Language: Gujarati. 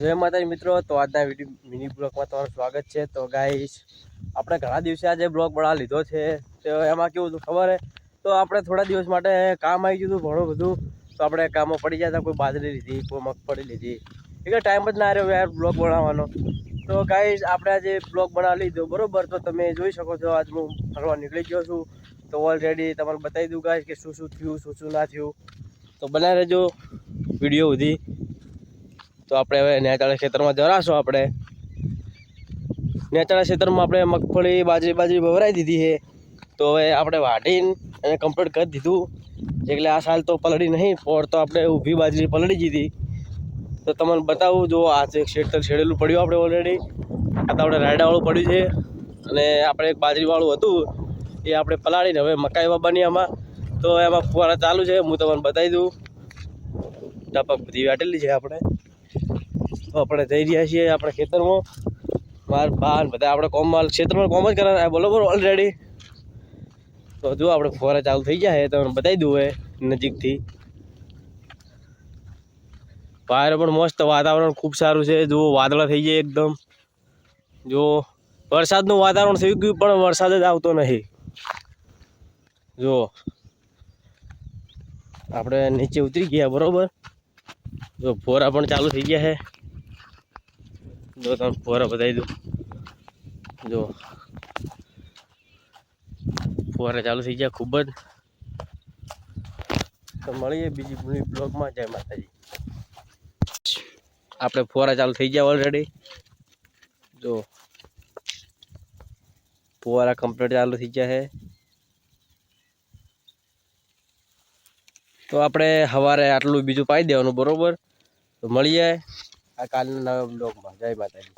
જય માતાજી મિત્રો, તો આજના મિની બ્લોગમાં તમારું સ્વાગત છે। તો ગાઈસ આપણે ઘણા દિવસે આજે બ્લોગ બનાવવા લીધો છે। તો એમાં કેવું હતું ખબર હે, તો આપણે થોડા દિવસ માટે કામ આવી ગયું હતું ઘણું બધું। તો આપણે કામમાં પડી ગયા હતા, કોઈ બાજરી લીધી, કોઈ મગફળી લીધી, એટલે ટાઈમ જ ના રહ્યો યાર બ્લોગ બનાવવાનો। તો ગાઈસ આપણે આજે બ્લોગ બનાવી લીધો બરોબર। તો તમે જોઈ શકો છો આજ હું ફરવા નીકળી ગયો છું। તો ઓલરેડી તમને બતાવી દઉં ગાઈસ કે શું શું થયું, શું શું ના થયું। તો બનાવી રહેજો વિડીયો સુધી। તો આપણે હવે નેચાળા ખેતરમાં જરાશું। આપણે નેચાળા ખેતરમાં આપણે મગફળી બાજરી વવરાઈ દીધી છે। તો હવે આપણે વાઢીને એને કમ્પ્લીટ કરી દીધું। એટલે આ સાલ તો પલળી નહીં, પોર તો આપણે ઊભી બાજરી પલળી દીધી। તો તમને બતાવું, જો આ ખેતર છેડેલું પડ્યું આપણે ઓલરેડી। આ તો આપણે રાયડાવાળું પડ્યું છે, અને આપણે એક બાજરીવાળું હતું એ આપણે પલાળીને હવે મકાઈ વાવવાની આમાં। તો એમાં ફુવારા ચાલુ છે, હું તમને બતાવી દઉં। ટપક બધી વાટેલી છે આપણે। તો આપણે જઈ રહ્યા છીએ આપણે ખેતરમાં। મારા બા બધા આપણે કોમમાં ક્ષેત્રમાં કોમ જ કરે બરોબર ઓલરેડી। તો જો આપણે ફુવારા ચાલુ થઈ ગયા છે, તમને બતાવી દઉં હવે નજીકથી। બહાર પણ મસ્ત વાતાવરણ ખૂબ સારું છે। જો વાદળા થઈ જાય એકદમ, જો વરસાદનું વાતાવરણ થઈ ગયું પણ વરસાદ જ આવતો નહીં। જો આપણે નીચે ઉતરી ગયા બરોબર। જો ફુવારા પણ ચાલુ થઈ ગયા છે। જો તમે ફુવારા બતાવી દઉં, જો ફુવારા ચાલુ થઈ ગયા ખૂબ જ। તો મળીએ બીજી બ્લોગમાં। જય માતાજી। આપણે ફુવારા ચાલુ થઈ ગયા ઓલરેડી। જો ફુવારા કમ્પ્લીટ ચાલુ થઈ ગયા છે। તો આપણે સવારે આટલું બીજું પાઈ દેવાનું બરોબર। તો મળીએ આ કાલના નવા બ્લોગમાં। જય માતાજી।